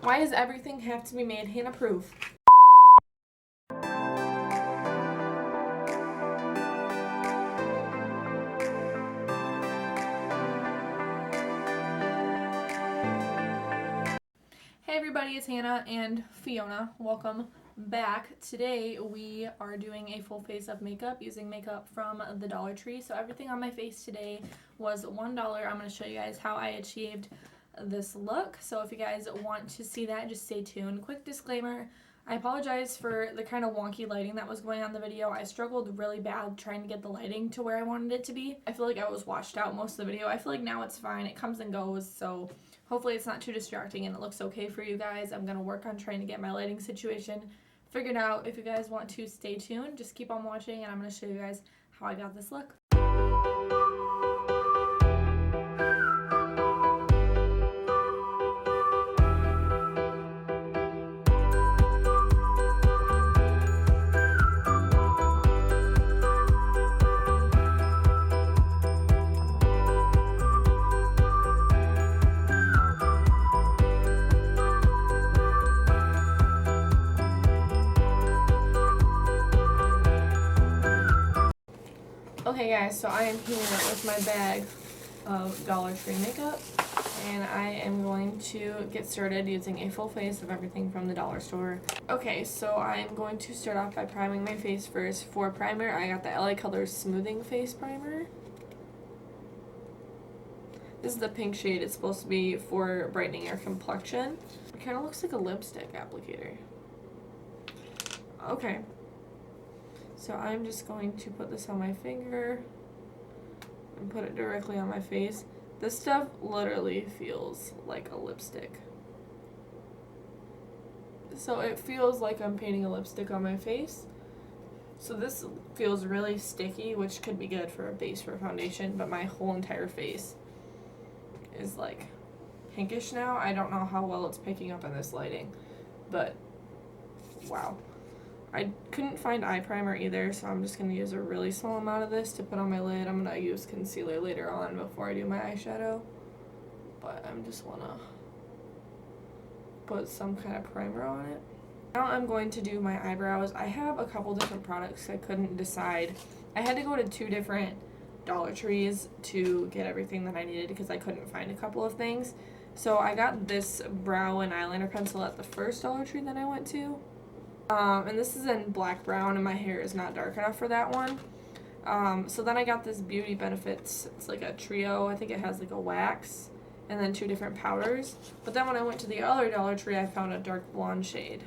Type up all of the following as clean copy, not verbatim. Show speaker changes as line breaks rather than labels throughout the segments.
Why does everything have to be made Hannah-proof? Hey everybody, it's Hannah and Fiona. Welcome back. Today we are doing a full face of makeup using makeup from the Dollar Tree. So everything on my face today was $1. I'm going to show you guys how I achieved this look. So if you guys want to see that, just stay tuned. Quick disclaimer, I apologize for the kind of wonky lighting that was going on in the video. I struggled really bad trying to get the lighting to where I wanted it to be. I feel like I was washed out most of the video. I feel like now it's fine. It comes and goes, so hopefully it's not too distracting and it looks okay for you guys. I'm going to work on trying to get my lighting situation figured out. If you guys want to stay tuned, just keep on watching and I'm going to show you guys how I got this look. Okay guys, so I am here with my bag of Dollar Tree makeup and I am going to get started using a full face of everything from the dollar store. Okay, so I'm going to start off by priming my face first. For primer, I got the LA Colors Smoothing Face Primer. This is the pink shade. It's supposed to be for brightening your complexion. It kind of looks like a lipstick applicator. Okay. So I'm just going to put this on my finger and put it directly on my face. This stuff literally feels like a lipstick. So it feels like I'm painting a lipstick on my face. So this feels really sticky, which could be good for a base for a foundation, but my whole entire face is like pinkish now. I don't know how well it's picking up in this lighting, but wow. I couldn't find eye primer either, so I'm just going to use a really small amount of this to put on my lid. I'm going to use concealer later on before I do my eyeshadow, but I just want to put some kind of primer on it. Now I'm going to do my eyebrows. I have a couple different products. I couldn't decide. I had to go to 2 different Dollar Trees to get everything that I needed because I couldn't find a couple of things. So I got this brow and eyeliner pencil at the first Dollar Tree that I went to. And this is in black brown and my hair is not dark enough for that one. So then I got this Beauty Benefits. It's like a trio. I think it has like a wax and then 2 different powders. But then when I went to the other Dollar Tree, I found a dark blonde shade.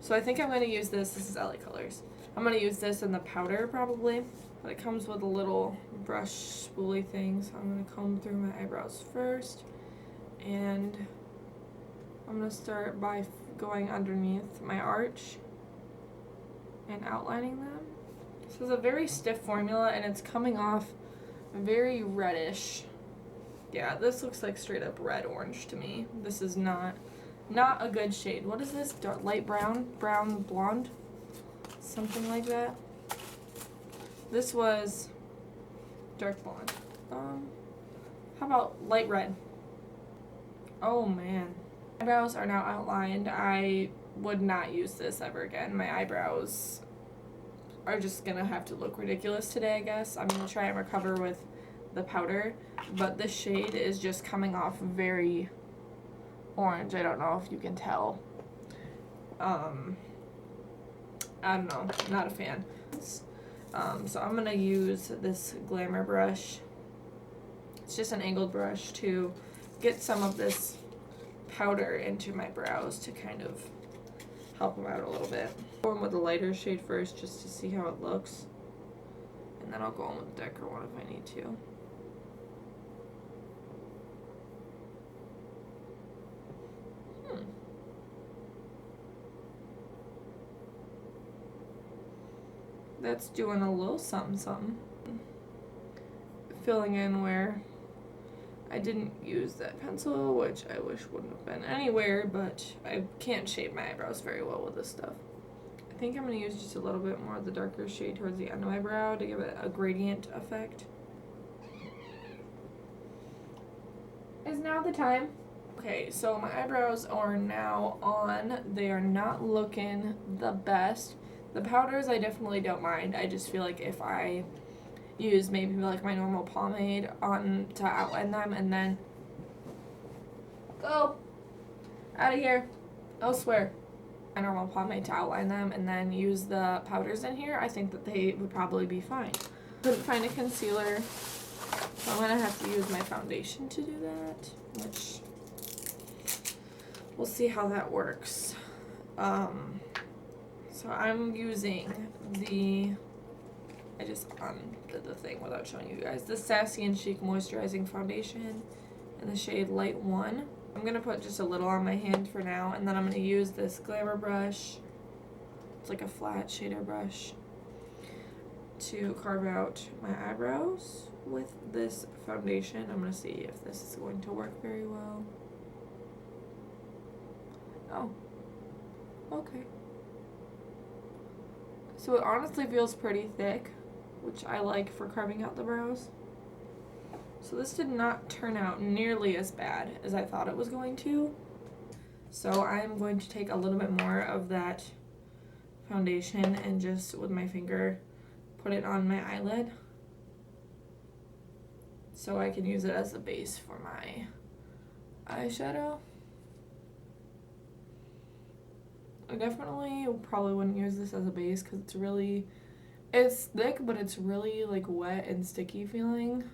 So I think I'm going to use this. This is LA Colors. I'm going to use this in the powder probably. But it comes with a little brush spoolie thing. So I'm going to comb through my eyebrows first. And I'm going to start by going underneath my arch and outlining them. This is a very stiff formula and it's coming off very reddish. Yeah, this looks like straight up red orange to me. This is not a good shade. What is this? Dark, light brown? Brown blonde? Something like that. This was dark blonde. How about light red? Oh man. Eyebrows are now outlined. I would not use this ever again. My eyebrows are just gonna have to look ridiculous today, I guess. I'm gonna try and recover with the powder, but this shade is just coming off very orange. I don't know if you can tell. I don't know, not a fan. So I'm gonna use this Glamour brush. It's just an angled brush to get some of this powder into my brows to kind of help them out a little bit. Go in with the lighter shade first just to see how it looks, and then I'll go in with the darker one if I need to. That's doing a little something something. Filling in where I didn't use that pencil, which I wish wouldn't have been anywhere, but I can't shape my eyebrows very well with this stuff. I think I'm going to use just a little bit more of the darker shade towards the end of my brow to give it a gradient effect. Is now the time? Okay, so my eyebrows are now on. They are not looking the best. The powders I definitely don't mind. I just feel like if I use maybe like my normal pomade on to outline them and then go out of here, elsewhere. My normal pomade to outline them and then use the powders in here, I think that they would probably be fine. Couldn't find a concealer, so I'm gonna have to use my foundation to do that, which we'll see how that works. So I'm using I just undid the thing without showing you guys, the Sassy+Chic Moisturizing Foundation in the shade Light 1. I'm going to put just a little on my hand for now, and then I'm going to use this Glamour brush. It's like a flat shader brush to carve out my eyebrows with this foundation. I'm going to see if this is going to work very well. Oh, okay. So it honestly feels pretty thick, which I like for carving out the brows. So this did not turn out nearly as bad as I thought it was going to. So I'm going to take a little bit more of that foundation and just with my finger put it on my eyelid so I can use it as the base for my eyeshadow. I definitely probably wouldn't use this as a base because it's thick, but it's really like wet and sticky feeling.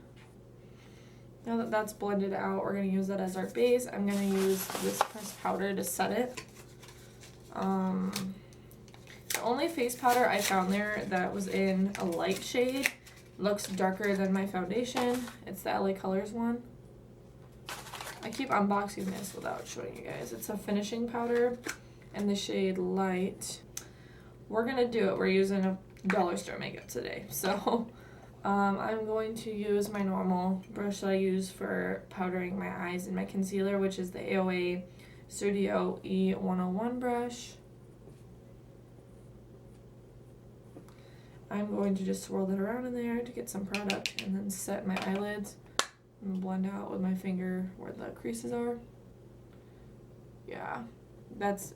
Now that that's blended out, we're going to use that as our base. I'm going to use this pressed powder to set it. The only face powder I found there that was in a light shade looks darker than my foundation. It's the LA Colors one. I keep unboxing this without showing you guys. It's a finishing powder in the shade Light. We're going to do it. We're using a dollar store makeup today. So I'm going to use my normal brush that I use for powdering my eyes and my concealer, which is the AOA Studio E101 brush. I'm going to just swirl that around in there to get some product and then set my eyelids and blend out with my finger where the creases are. Yeah,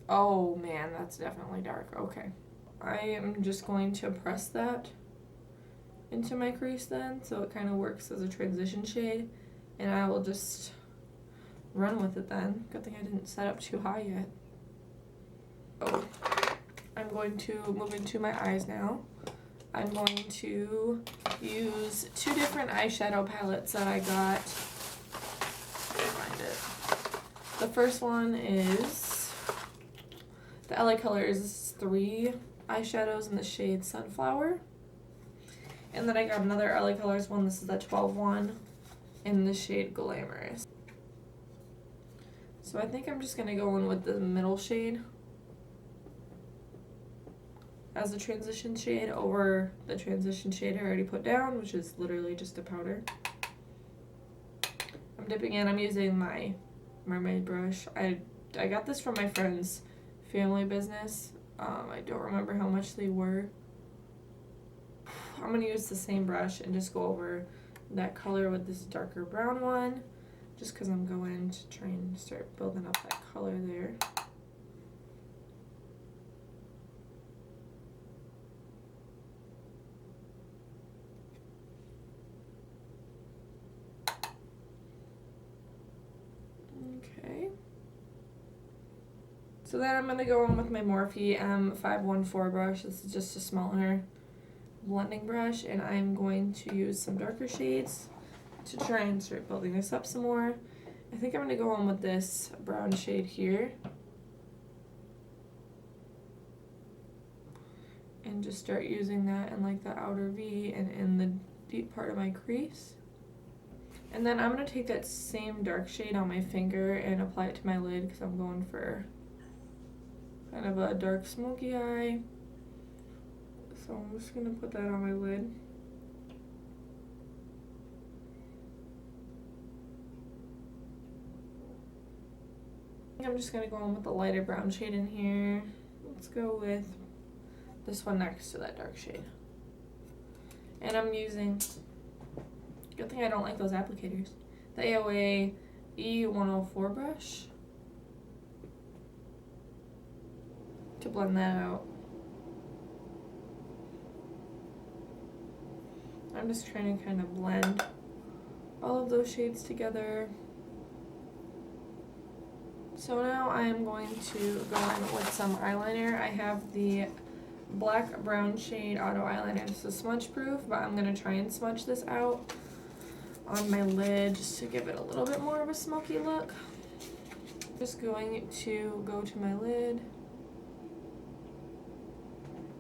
oh man, that's definitely dark. Okay. I am just going to press that into my crease then, so it kind of works as a transition shade, and I will just run with it then. Good thing I didn't set up too high yet. Oh, I'm going to move into my eyes now. I'm going to use two different eyeshadow palettes that I got. Find it. The first one is the LA Colors 3 eyeshadows in the shade Sunflower. And then I got another LA Colors one. This is the 12 one in the shade Glamorous. So I think I'm just going to go in with the middle shade as a transition shade over the transition shade I already put down, which is literally just a powder. I'm dipping in. I'm using my mermaid brush. I got this from my friend's family business. I don't remember how much they were. I'm going to use the same brush and just go over that color with this darker brown one, just because I'm going to try and start building up that color there. Okay. So then I'm going to go in with my Morphe M514 brush. This is just a smaller blending brush, and I'm going to use some darker shades to try and start building this up some more. I think I'm going to go in with this brown shade here and just start using that in like the outer V and in the deep part of my crease. And then I'm going to take that same dark shade on my finger and apply it to my lid because I'm going for kind of a dark smoky eye. So I'm just going to put that on my lid. I'm just going to go in with the lighter brown shade in here. Let's go with this one next to that dark shade. And I'm using, good thing I don't like those applicators, the AOA E104 brush to blend that out. I'm just trying to kind of blend all of those shades together. So now I am going to go in with some eyeliner. I have the black brown shade auto eyeliner. This is smudge proof, but I'm going to try and smudge this out on my lid just to give it a little bit more of a smoky look. Just going to go to my lid.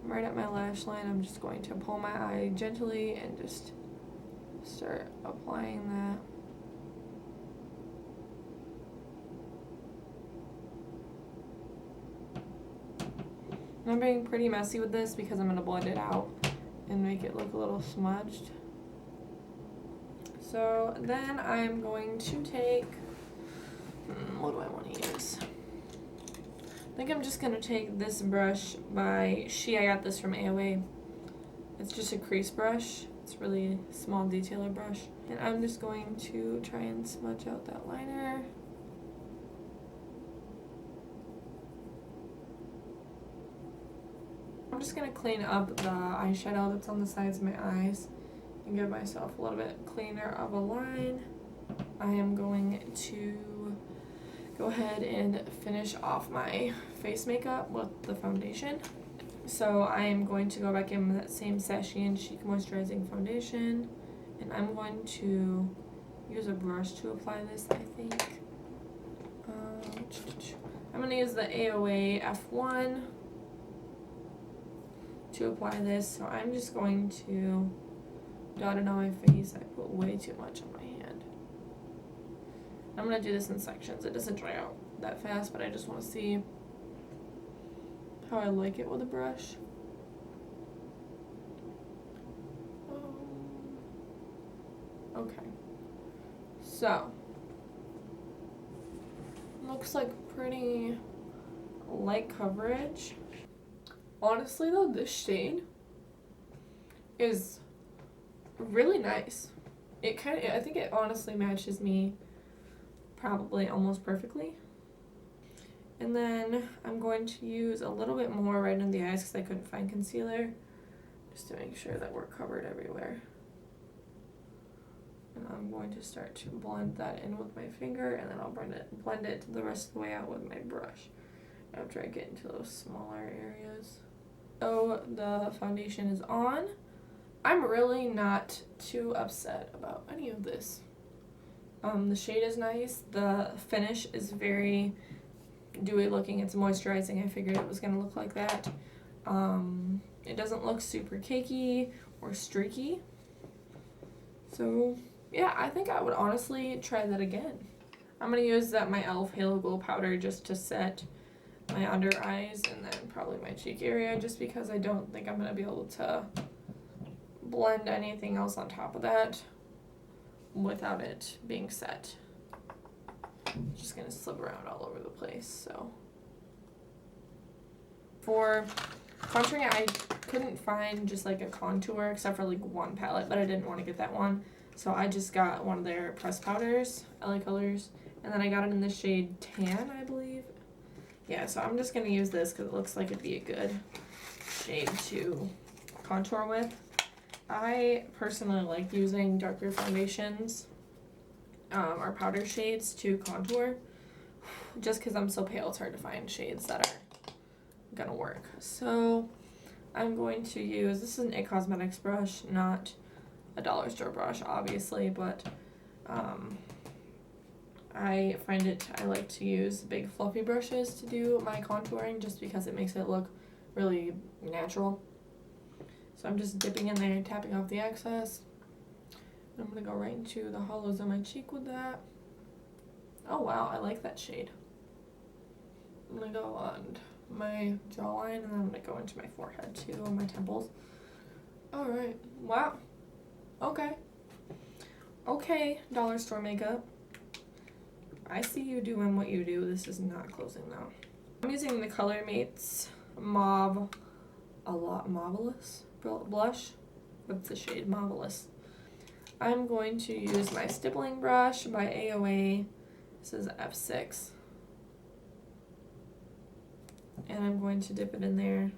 Right at my lash line, I'm just going to pull my eye gently and just start applying that. I'm being pretty messy with this because I'm going to blend it out and make it look a little smudged. So then I'm going to take, what do I want to use? I think I'm just going to take this brush by She. I got this from AOA. It's just a crease brush. It's really small detailer brush. And I'm just going to try and smudge out that liner. I'm just going to clean up the eyeshadow that's on the sides of my eyes and give myself a little bit cleaner of a line. I am going to go ahead and finish off my face makeup with the foundation. So I am going to go back in with that same Sassy+Chic Moisturizing foundation, and I'm going to use a brush to apply this, I think. I'm going to use the AOA F1 to apply this, so I'm just going to dot it on my face. I put way too much on my hand. I'm going to do this in sections. It doesn't dry out that fast, but I just want to see how I like it with a brush. Okay. So, looks like pretty light coverage. Honestly though, this shade is really nice. I think it honestly matches me probably almost perfectly. And then I'm going to use a little bit more right in the eyes because I couldn't find concealer, just to make sure that we're covered everywhere. And I'm going to start to blend that in with my finger, and then I'll blend it the rest of the way out with my brush after I get into those smaller areas. So the foundation is on. I'm really not too upset about any of this. The shade is nice. The finish is very dewy looking. It's moisturizing. I figured it was going to look like that. It doesn't look super cakey or streaky. So yeah, I think I would honestly try that again. I'm going to use my E.L.F. Halo Glow Powder just to set my under eyes and then probably my cheek area, just because I don't think I'm going to be able to blend anything else on top of that without it being set. It's just going to slip around all over the place. So for contouring, I couldn't find just like a contour except for like one palette, but I didn't want to get that one. So I just got one of their pressed powders, LA Colors, and then I got it in the shade Tan, I believe. Yeah, so I'm just going to use this because it looks like it'd be a good shade to contour with. I personally like using darker foundations or powder shades to contour. Just because I'm so pale, it's hard to find shades that are going to work. So I'm going to use, this is an It Cosmetics brush, not a dollar store brush, obviously, but I like to use big fluffy brushes to do my contouring just because it makes it look really natural. So I'm just dipping in there and tapping off the excess. I'm going to go right into the hollows of my cheek with that. Oh wow, I like that shade. I'm going to go on my jawline, and then I'm going to go into my forehead too, and my temples. Alright, wow. Okay, dollar store makeup. I see you doing what you do. This is not closing though. I'm using the Colormates Marvelous blush. That's the shade Marvelous. I'm going to use my stippling brush by AOA. This is F6. And I'm going to dip it in there.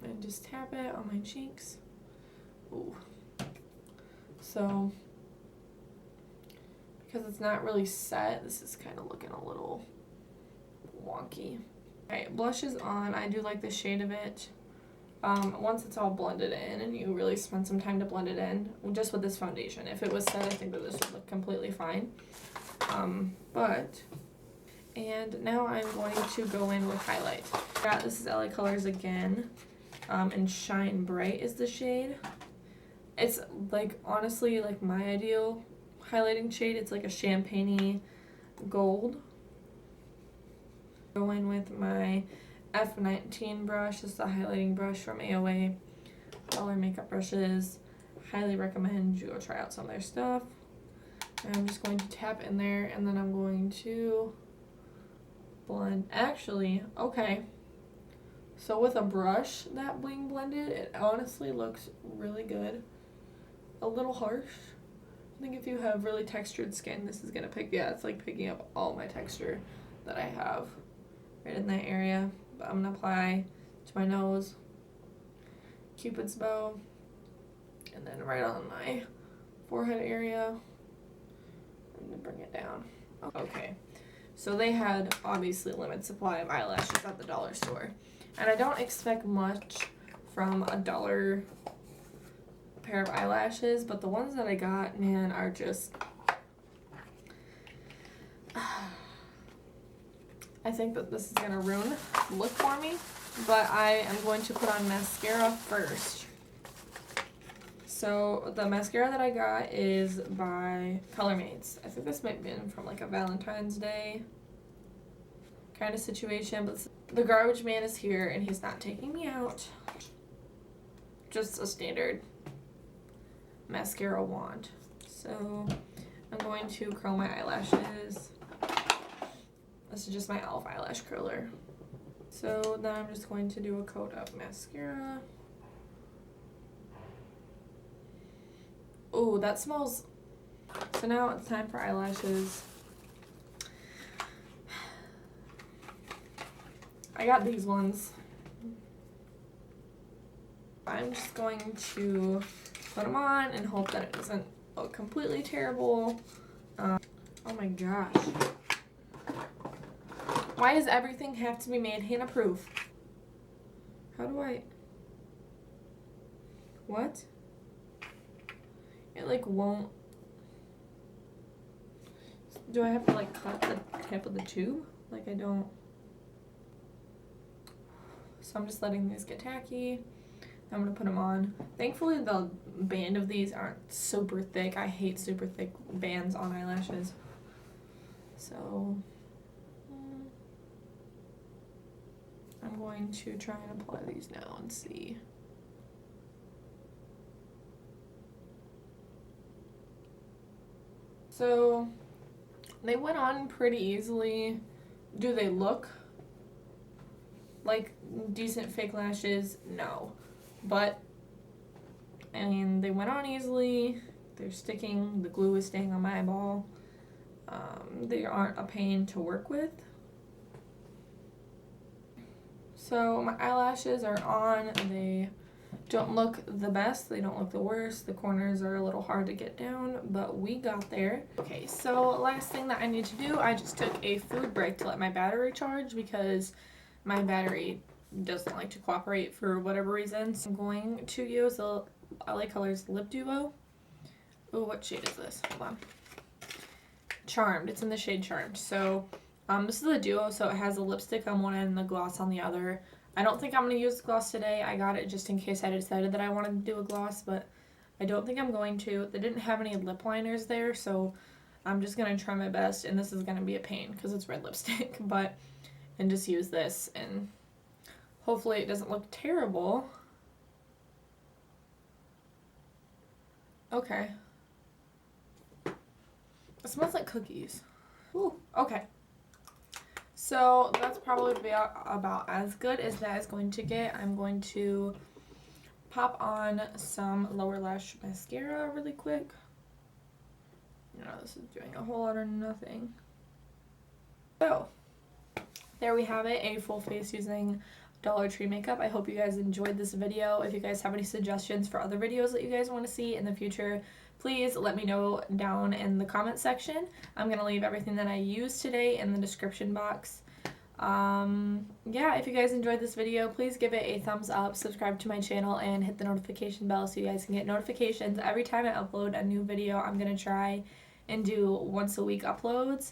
And just tap it on my cheeks. Ooh. So, because it's not really set, this is kind of looking a little wonky. Alright, blush is on. I do like the shade of it. Once it's all blended in, and you really spend some time to blend it in, just with this foundation. If it was set, I think that this would look completely fine. And now I'm going to go in with highlight. Yeah, this is LA Colors again, and Shine Bright is the shade. It's like, honestly, like my ideal highlighting shade. It's like a champagne-y gold. Go in with my F19 brush. This is a highlighting brush from AOA. All their makeup brushes. Highly recommend you go try out some of their stuff. And I'm just going to tap in there, and then I'm going to blend. Actually, okay. So with a brush that being blended, it honestly looks really good. A little harsh. I think if you have really textured skin, this is gonna it's like picking up all my texture that I have right in that area. But I'm gonna apply to my nose, Cupid's bow, and then right on my forehead area. I'm gonna bring it down. Okay, so they had obviously limited supply of eyelashes at the dollar store, and I don't expect much from a $1 pair of eyelashes, but the ones that I got, man, are just I think that this is gonna ruin the look for me, but I am going to put on mascara first. So the mascara that I got is by Colormates. I think this might have been from like a Valentine's Day kind of situation, but the garbage man is here and he's not taking me out. Just a standard mascara wand. So I'm going to curl my eyelashes. This is just my E.L.F. eyelash curler. So then I'm just going to do a coat of mascara. Oh, that smells. So now it's time for eyelashes. I got these ones. I'm just going to put them on and hope that it doesn't look completely terrible. Oh my gosh. Why does everything have to be made Hannah proof? How do I... What? It like won't... Do I have to like cut the tip of the tube? Like I don't... So I'm just letting these get tacky. I'm going to put them on. Thankfully the band of these aren't super thick. I hate super thick bands on eyelashes. So... I'm going to try and apply these now and see. So they went on pretty easily. Do they look like decent fake lashes? No. But I mean, they went on easily. They're sticking. The glue is staying on my eyeball. They aren't a pain to work with. So my eyelashes are on. They don't look the best. They don't look the worst. The corners are a little hard to get down, but we got there. Okay, so last thing that I need to do, I just took a food break to let my battery charge because my battery doesn't like to cooperate for whatever reason. So I'm going to use the LA Colors Lip Duo. Oh, what shade is this? Hold on. Charmed. It's in the shade Charmed. So this is the duo, so it has a lipstick on one end and the gloss on the other. I don't think I'm going to use the gloss today. I got it just in case I decided that I wanted to do a gloss, but I don't think I'm going to. They didn't have any lip liners there, so I'm just going to try my best, and this is going to be a pain because it's red lipstick, and just use this, and hopefully it doesn't look terrible. Okay. It smells like cookies. Ooh, okay. So that's probably about as good as that is going to get. I'm going to pop on some lower lash mascara really quick. You know, this is doing a whole lot of nothing. So, there we have it, a full face using Dollar Tree makeup. I hope you guys enjoyed this video. If you guys have any suggestions for other videos that you guys want to see in the future, please let me know down in the comment section. I'm going to leave everything that I used today in the description box. Yeah, if you guys enjoyed this video, please give it a thumbs up, subscribe to my channel, and hit the notification bell so you guys can get notifications every time I upload a new video. I'm going to try and do once a week uploads.